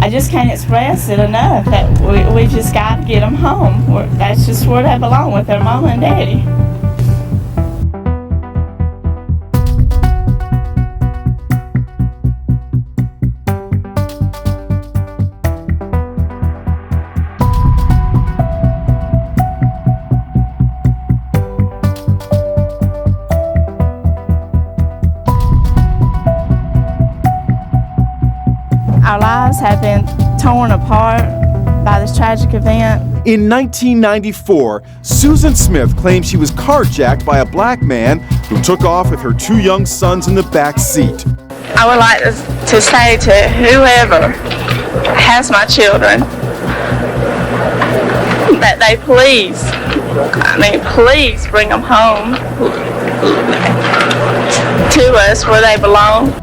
I just can't express it enough that we just got to get them home. That's just where they belong, with their mama and daddy. Our lives have been torn apart by this tragic event. In 1994, Susan Smith claimed she was carjacked by a black man who took off with her 2 young sons in the back seat. I would like to say to whoever has my children that they please bring them home to us where they belong.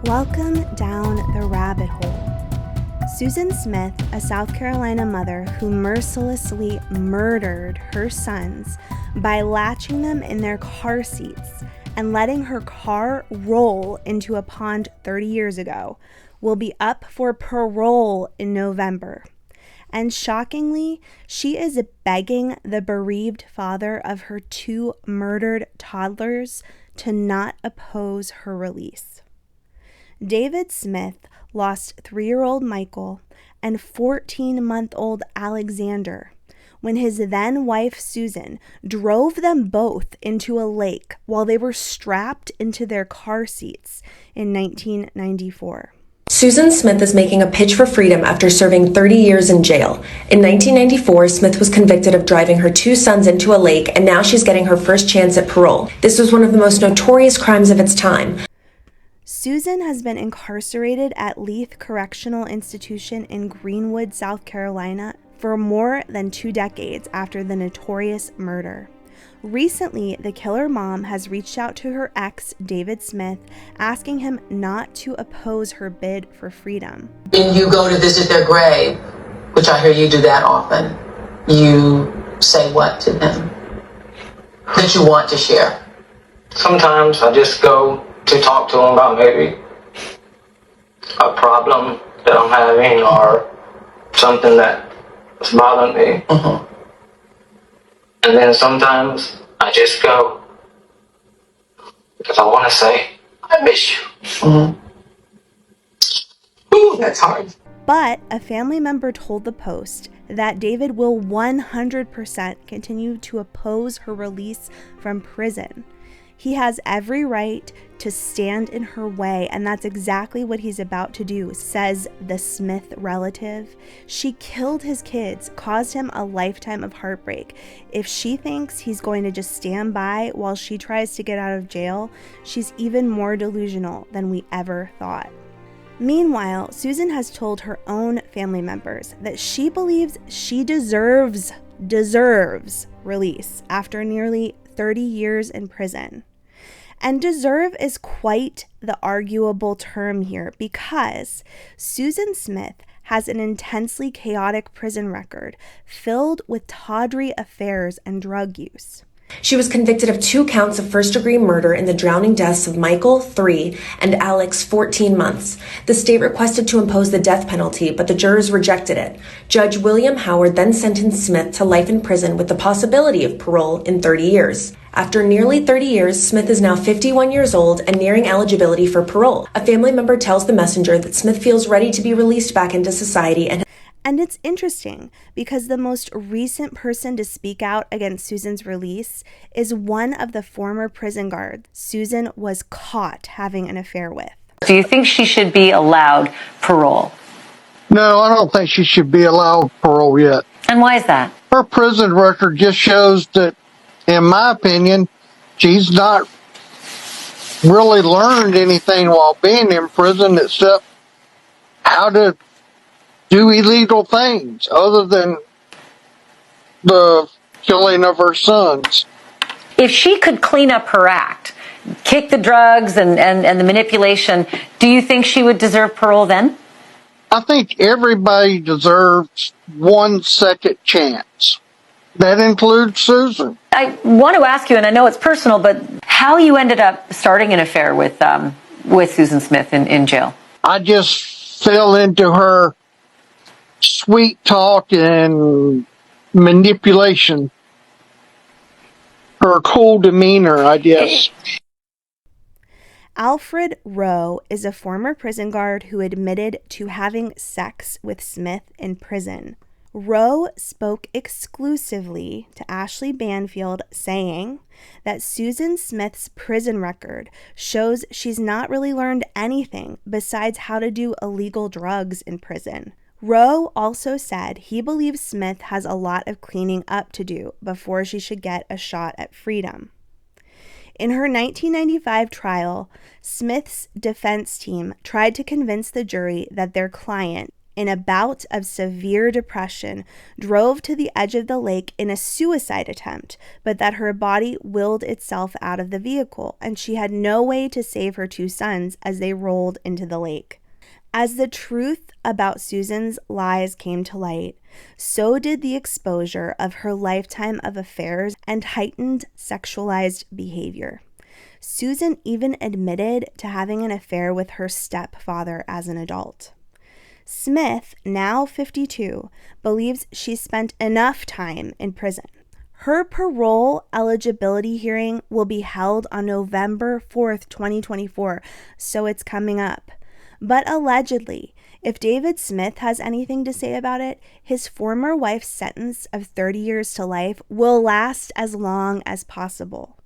Welcome down the rabbit hole. Susan Smith, a South Carolina mother who mercilessly murdered her sons by latching them in their car seats and letting her car roll into a pond 30 years ago, will be up for parole in November. And shockingly, she is begging the bereaved father of her 2 murdered toddlers to not oppose her release. David Smith lost 3-year-old Michael and 14-month-old Alexander when his then-wife Susan drove them both into a lake while they were strapped into their car seats in 1994. Susan Smith is making a pitch for freedom after serving 30 years in jail. In 1994, Smith was convicted of driving her 2 sons into a lake, and now she's getting her first chance at parole. This was one of the most notorious crimes of its time. Susan has been incarcerated at Leith Correctional Institution in Greenwood, South Carolina, for more than 2 decades after the notorious murder. Recently, the killer mom has reached out to her ex, David Smith, asking him not to oppose her bid for freedom. When you go to visit their grave, which I hear you do that often, you say what to them that you want to share? Sometimes I just go to talk to them about maybe a problem that I'm having or something that's bothering me. Mm-hmm. And then sometimes I just go because I want to say, I miss you. Mm-hmm. Ooh, that's hard. But a family member told the Post that David will 100% continue to oppose her release from prison. He has every right to stand in her way, and that's exactly what he's about to do, says the Smith relative. She killed his kids, caused him a lifetime of heartbreak. If she thinks he's going to just stand by while she tries to get out of jail, she's even more delusional than we ever thought. Meanwhile, Susan has told her own family members that she believes she deserves release after nearly 30 years in prison. And deserve is quite the arguable term here because Susan Smith has an intensely chaotic prison record filled with tawdry affairs and drug use. She was convicted of 2 counts of first-degree murder in the drowning deaths of Michael, 3, and Alex, 14 months. The state requested to impose the death penalty, but the jurors rejected it. Judge William Howard then sentenced Smith to life in prison with the possibility of parole in 30 years. After nearly 30 years, Smith is now 51 years old and nearing eligibility for parole. A family member tells the Messenger that Smith feels ready to be released back into society And it's interesting because the most recent person to speak out against Susan's release is one of the former prison guards Susan was caught having an affair with. Do you think she should be allowed parole? No, I don't think she should be allowed parole yet. And why is that? Her prison record just shows that, in my opinion, she's not really learned anything while being in prison except how to do illegal things other than the killing of her sons. If she could clean up her act, kick the drugs and the manipulation, do you think she would deserve parole then? I think everybody deserves one second chance. That includes Susan. I want to ask you, and I know it's personal, but how you ended up starting an affair with Susan Smith in jail? I just fell into her sweet talk and manipulation. Her cool demeanor, I guess. Alfred Rowe is a former prison guard who admitted to having sex with Smith in prison. Rowe spoke exclusively to Ashley Banfield, saying that Susan Smith's prison record shows she's not really learned anything besides how to do illegal drugs in prison. Rowe also said he believes Smith has a lot of cleaning up to do before she should get a shot at freedom. In her 1995 trial, Smith's defense team tried to convince the jury that their client, in a bout of severe depression, drove to the edge of the lake in a suicide attempt, but that her body willed itself out of the vehicle and she had no way to save her two sons as they rolled into the lake. As the truth about Susan's lies came to light, so did the exposure of her lifetime of affairs and heightened sexualized behavior. Susan even admitted to having an affair with her stepfather as an adult. Smith, now 52, believes she spent enough time in prison. Her parole eligibility hearing will be held on November 4th, 2024, so it's coming up. But allegedly, if David Smith has anything to say about it, his former wife's sentence of 30 years to life will last as long as possible.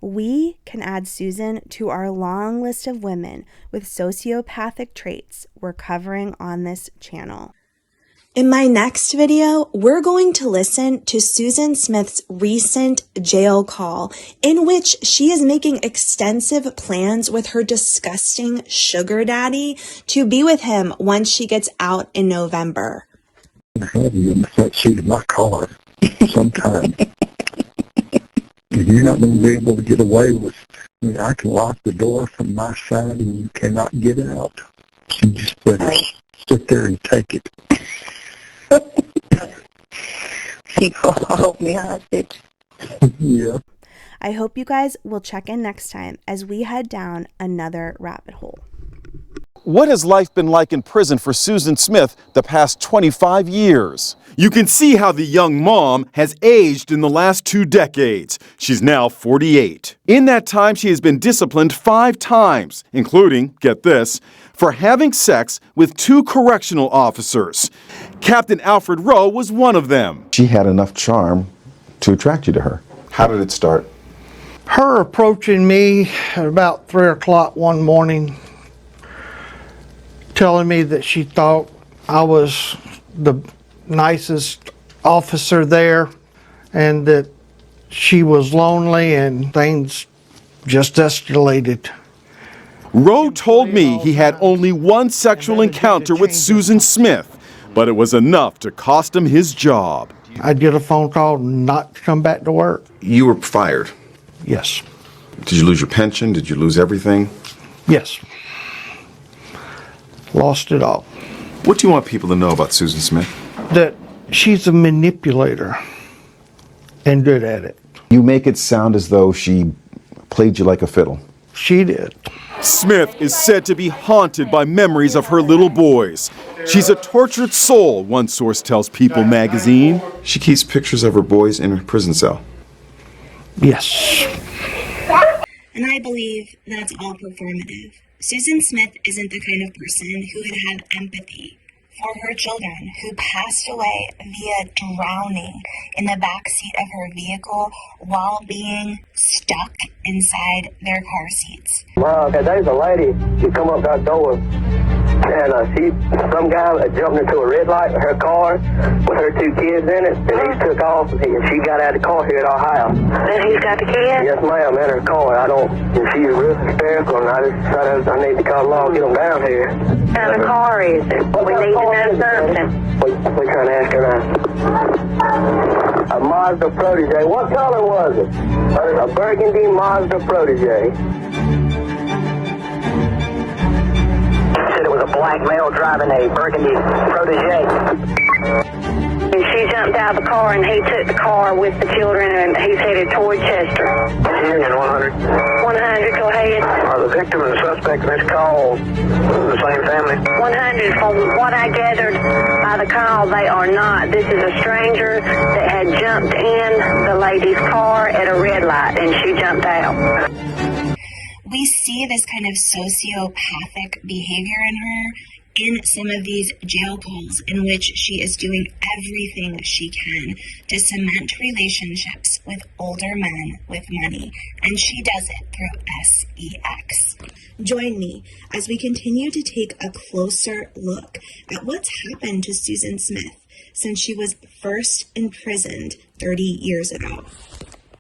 We can add Susan to our long list of women with sociopathic traits we're covering on this channel. In my next video, we're going to listen to Susan Smith's recent jail call, in which she is making extensive plans with her disgusting sugar daddy to be with him once she gets out in November. I have you in the front seat of my car sometime. You're not going to be able to get away with, I can lock the door from my side and you cannot get out. You just better sit there and take it. You hold me hostage. Yeah. I hope you guys will check in next time as we head down another rabbit hole. What has life been like in prison for Susan Smith the past 25 years? You can see how the young mom has aged in the last 2 decades. She's now 48. In that time, she has been disciplined 5 times, including, get this, for having sex with 2 correctional officers. Captain Alfred Rowe was one of them. She had enough charm to attract you to her. How did it start? Her approaching me at about 3 o'clock one morning, telling me that she thought I was the nicest officer there and that she was lonely, and things just escalated. Rowe told me he had only one sexual encounter with Susan Smith, but it was enough to cost him his job. I'd get a phone call not to come back to work. You were fired. Yes. Did you lose your pension? Did you lose everything? Yes. Lost it all. What do you want people to know about Susan Smith? That she's a manipulator and good at it. You make it sound as though she played you like a fiddle. She did. Smith is said to be haunted by memories of her little boys. She's a tortured soul, one source tells People magazine. She keeps pictures of her boys in her prison cell. Yes. And I believe that's all performative. Susan Smith isn't the kind of person who would have empathy for her children who passed away via drowning in the backseat of her vehicle while being stuck inside their car seats. Well, there's a lady, she come up that door, and some guy jumped into a red light with her car with her 2 kids in it, and he took off, and she got out of the car here at our house. Then he's got the kids? Yes, ma'am, in her car. And she's real hysterical, and I just decided I need to call law and get them down here. What kind of car is it? We need to know something. We're trying to ask her now. A Mazda Protege. What color was it? A burgundy Mazda Protege. Said it was a black male driving a burgundy Protege. And she's jumped out of the car and he took the car with the children and he's headed toward Chester. Union 100. 100, go ahead. Are the victim and the suspect in this call the same family? 100, from what I gathered by the call, they are not. This is a stranger that had jumped in the lady's car at a red light and she jumped out. We see this kind of sociopathic behavior in her in some of these jail calls in which she is doing everything she can to cement relationships with older men with money, and she does it through sex. Join me as we continue to take a closer look at what's happened to Susan Smith since she was first imprisoned 30 years ago.